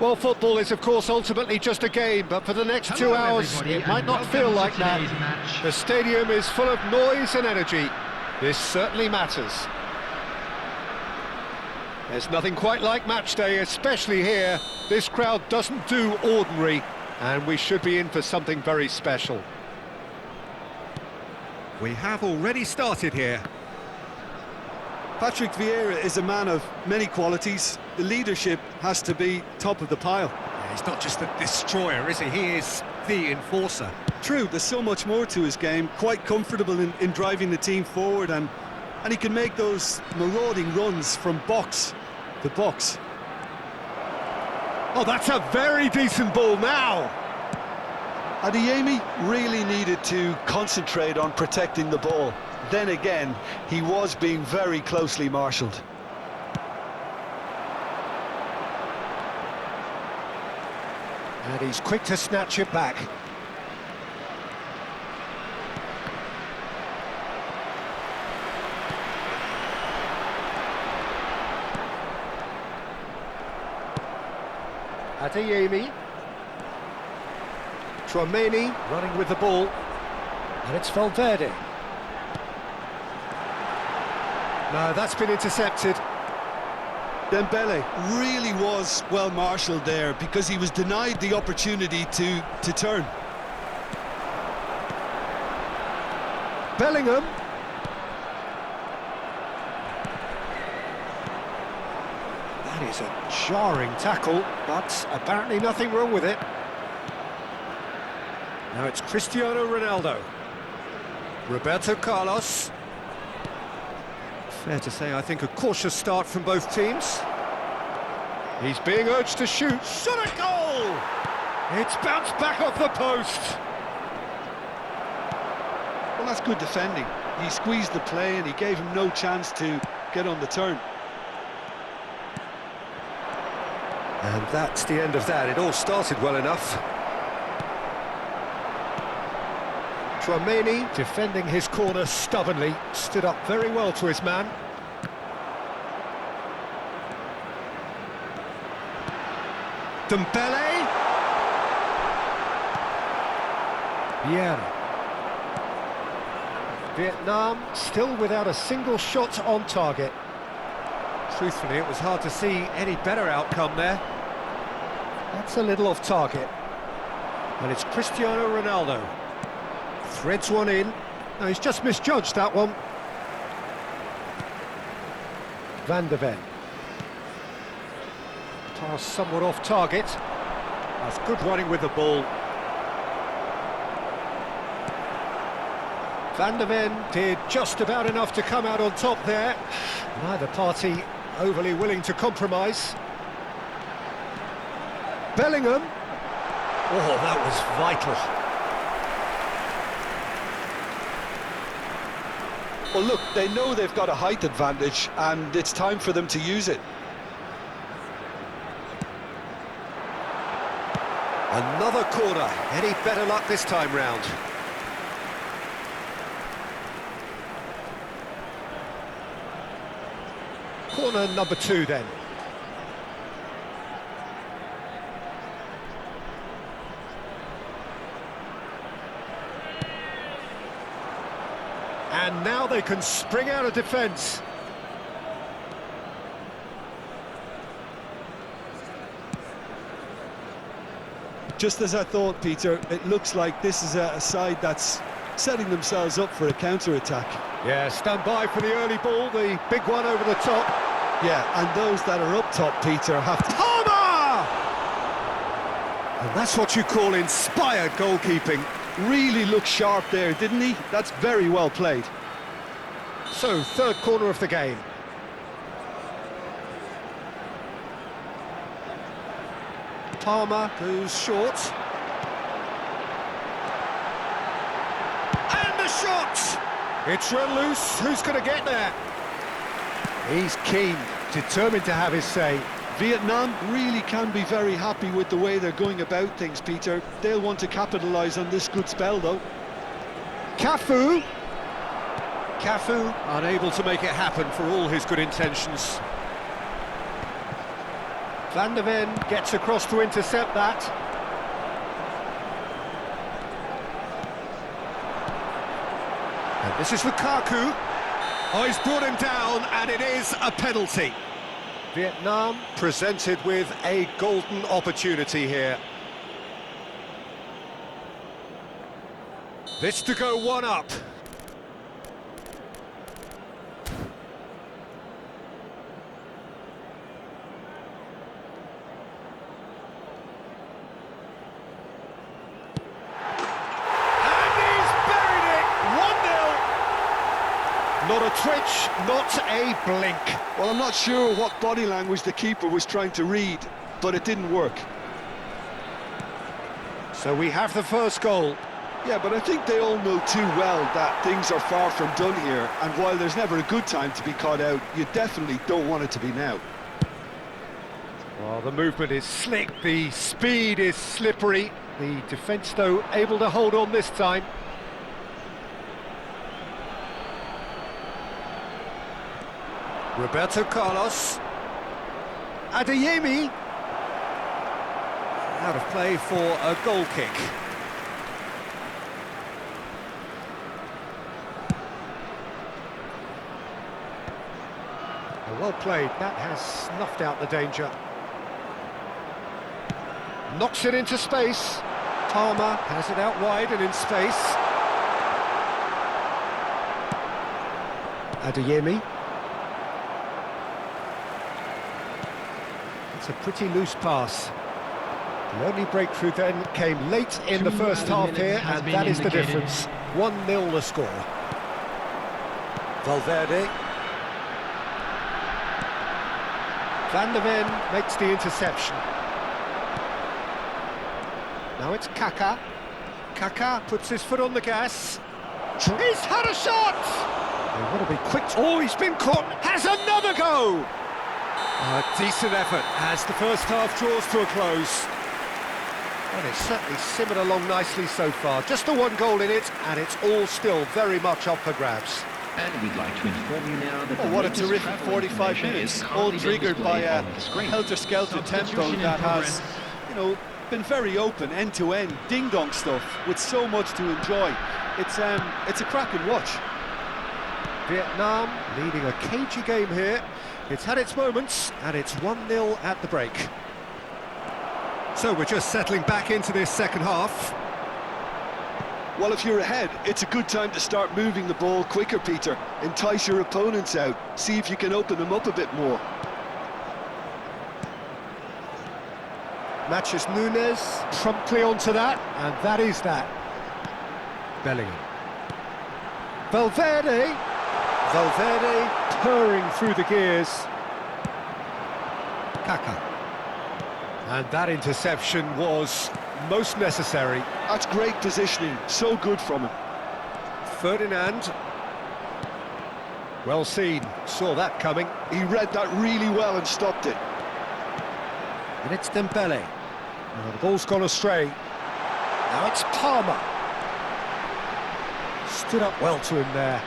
Well, football is, of course, ultimately just a game, but for the next 2 hours, it might not feel like that. The stadium is full of noise and energy. This certainly matters. There's nothing quite like match day, especially here. This crowd doesn't do ordinary, and we should be in for something very special. We have already started here. Patrick Vieira is a man of many qualities. The leadership has to be top of the pile. Yeah, he's not just the destroyer, is he? He is the enforcer. True, there's so much more to his game. Quite comfortable in driving the team forward, and he can make those marauding runs from box to box. Oh, that's a very decent ball now. Adeyemi really needed to concentrate on protecting the ball. Then again, he was being very closely marshalled. And he's quick to snatch it back. Adeyemi. Tchouaméni running with the ball. And it's Valverde. No, that's been intercepted. Dembele really was well marshalled there because he was denied the opportunity to turn. Bellingham. That is a jarring tackle, but apparently nothing wrong with it. Now it's Cristiano Ronaldo. Roberto Carlos. Fair to say, I think, a cautious start from both teams. He's being urged to shoot. Shot a goal! It's bounced back off the post. Well, that's good defending. He squeezed the play and he gave him no chance to get on the turn. And that's the end of that. It all started well enough. Tchouaméni, defending his corner stubbornly, stood up very well to his man. Dembele. Vieira. Vietnam still without a single shot on target. Truthfully, it was hard to see any better outcome there. That's a little off target. And it's Cristiano Ronaldo. Threads one in. No, he's just misjudged that one. Van de Ven. Pass somewhat off target. That's good running with the ball. Van de Ven did just about enough to come out on top there. Neither party overly willing to compromise. Bellingham. Oh, that was vital. Well, look, they know they've got a height advantage, and it's time for them to use it. Another corner. Any better luck this time round? Corner number 2 then. And now they can spring out of defence. Just as I thought, Peter, it looks like this is a side that's setting themselves up for a counter-attack. Yeah, stand by for the early ball, the big one over the top. Yeah, and those that are up top, Peter, have to... Palmer! And that's what you call inspired goalkeeping. Really looked sharp there, didn't he? That's very well played. So, third corner of the game. Palmer goes short. And the shot! It's run loose. Who's going to get there? He's keen, determined to have his say. Vietnam really can be very happy with the way they're going about things, Peter. They'll want to capitalise on this good spell, though. Cafu unable to make it happen for all his good intentions. Van der Ven gets across to intercept that. And this is Lukaku. Oh, he's brought him down, and it is a penalty. Vietnam presented with a golden opportunity here. This to go one up. Not a twitch, not a blink. Well, I'm not sure what body language the keeper was trying to read, but it didn't work. So we have the first goal. Yeah, but I think they all know too well that things are far from done here, and while there's never a good time to be caught out, you definitely don't want it to be now. Well, the movement is slick, the speed is slippery. The defence, though, able to hold on this time. Roberto Carlos. Adeyemi. Out of play for a goal kick. Well played, that has snuffed out the danger. Knocks it into space. Palmer has it out wide and in space. Adeyemi. It's a pretty loose pass. The only breakthrough then came late in the first half here, and that is the difference. 1-0 the score. Valverde. Van der Ven makes the interception. Now it's Kaká. Kaká puts his foot on the gas. He's had a shot! They want to be quick. Oh, he's been caught. Has another go! A decent effort as the first half draws to a close. Well, it's certainly simmered along nicely so far. Just the one goal in it, and it's all still very much up for grabs. And we'd like to inform you now that what a terrific 45 minutes, all triggered by a helter-skelter tempo that has, been very open, end-to-end, ding-dong stuff, with so much to enjoy. It's a cracking watch. Vietnam leading a cagey game here. It's had its moments, and it's 1-0 at the break. So we're just settling back into this second half. Well, if you're ahead, it's a good time to start moving the ball quicker, Peter. Entice your opponents out, see if you can open them up a bit more. Matches Nunes promptly onto that, and that is that. Bellingham. Valverde purring through the gears. Kaká. And that interception was most necessary. That's great positioning, so good from him. Ferdinand. Well seen, saw that coming. He read that really well and stopped it. And it's Dembele. Well, the ball's gone astray. Now it's Palmer. Stood up well to him there.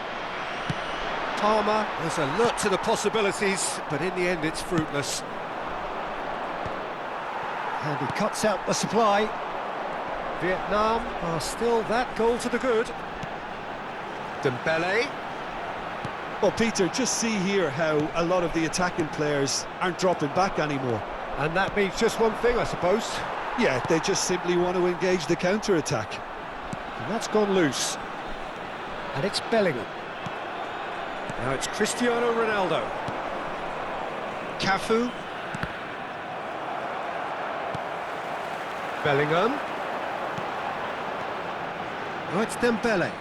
Palmer was alert to the possibilities, but in the end it's fruitless. And he cuts out the supply. Vietnam are still that goal to the good. Dembele. Well, Peter, just see here how a lot of the attacking players aren't dropping back anymore. And that means just one thing, I suppose. Yeah, they just simply want to engage the counter-attack. And that's gone loose. And it's Bellingham. Now it's Cristiano Ronaldo. Cafu. Bellingham. Now it's Dembele.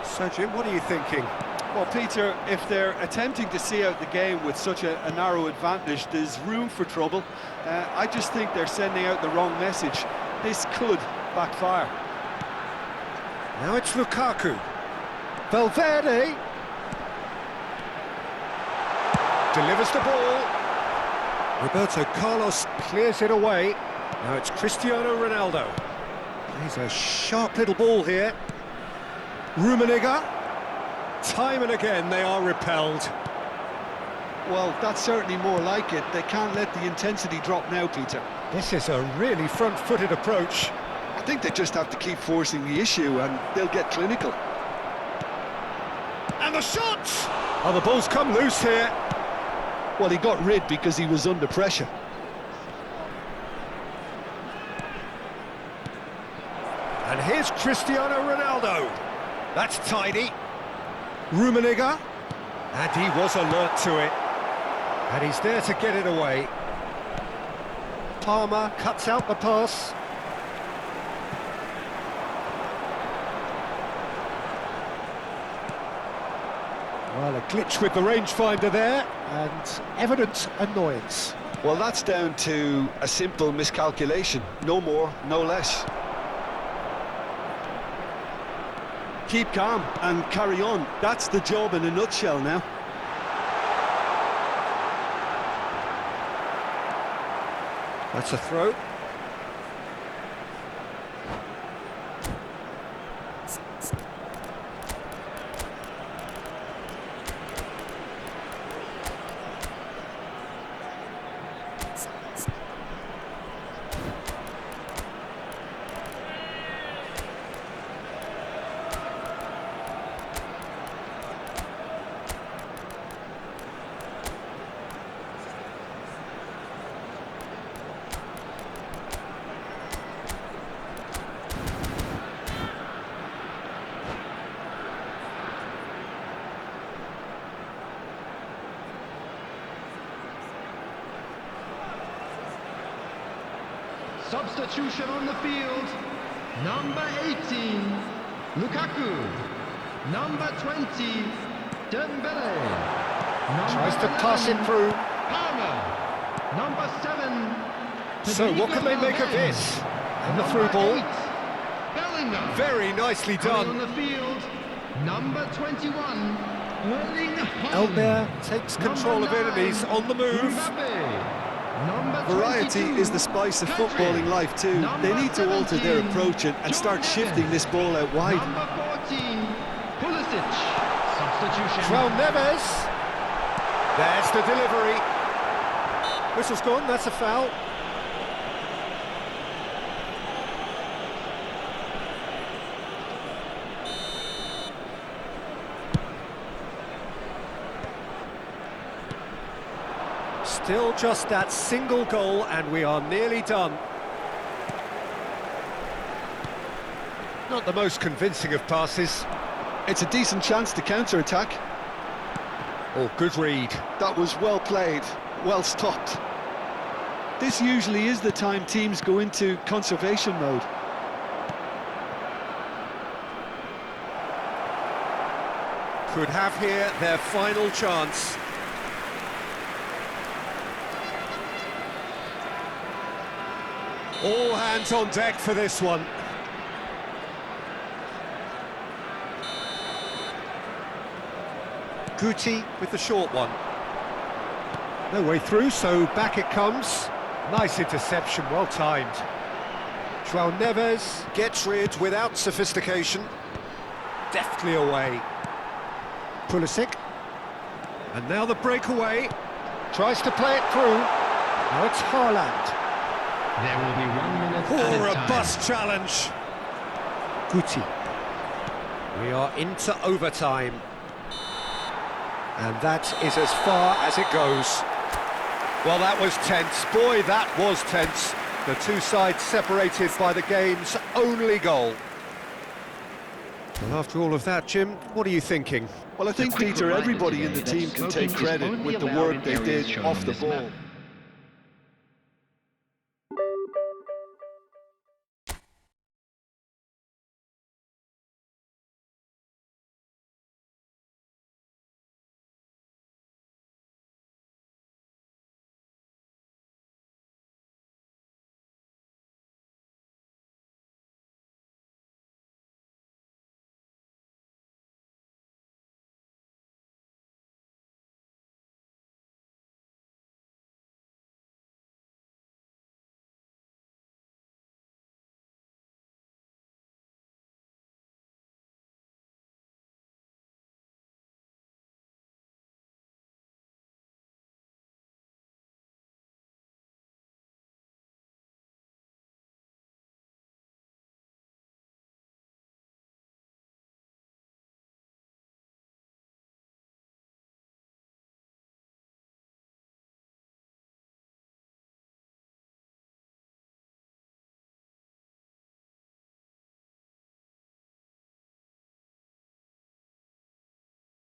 So, Jim, what are you thinking? Well, Peter, if they're attempting to see out the game with such a narrow advantage, there's room for trouble. I just think they're sending out the wrong message. This could backfire. Now it's Lukaku. Valverde. Delivers the ball. Roberto Carlos clears it away. Now it's Cristiano Ronaldo. He's a sharp little ball here. Rummenigge. Time and again they are repelled. Well, that's certainly more like it. They can't let the intensity drop now, Peter. This is a really front-footed approach. I think they just have to keep forcing the issue and they'll get clinical. And the shot! Oh, the ball's come loose here. Well, he got rid because he was under pressure. And here's Cristiano Ronaldo. That's tidy. Rummenigge. And he was alert to it. And he's there to get it away. Palmer cuts out the pass. Well, a glitch with the rangefinder there, and evident annoyance. Well, that's down to a simple miscalculation. No more, no less. Keep calm and carry on. That's the job in a nutshell now. That's a throw. Substitution on the field, number 18, Lukaku, number 20, Dembele, Tries to pass it through. Palmer, number 7, So what can they make of this? And the through ball. 8, Bellingham. Very nicely Coming on done. the field, number 21, Erling Haaland. Albert takes control of it and he's on the move. Mbappe. Number Variety 22, is the spice of Pedri. footballing life too. Number They need to alter their 17, approach and start Joe shifting Neves. this ball out wide. Number 14, Pulisic. Substitution. João Neves. There's the delivery. Whistle's gone, that's a foul. Still just that single goal and we are nearly done. Not the most convincing of passes. It's a decent chance to counter-attack. Oh, good read. That was well played, well stopped. This usually is the time teams go into conservation mode. Could have here their final chance. All hands on deck for this one. Guti with the short one. No way through, so back it comes. Nice interception, well timed. João Neves gets rid without sophistication. Deftly away. Pulisic. And now the breakaway. Tries to play it through. Now it's Haaland. There will be 1 minute Poor added a time. bust challenge. Guti. We are into overtime. And that is as far as it goes. Well, that was tense. Boy, that was tense. The two sides separated by the game's only goal. Well, after all of that, Jim, what are you thinking? Well, I think, quick Peter, reminder everybody in the today team that can take smoking is credit only with the allowed work in they areas did shown off on the this ball. map.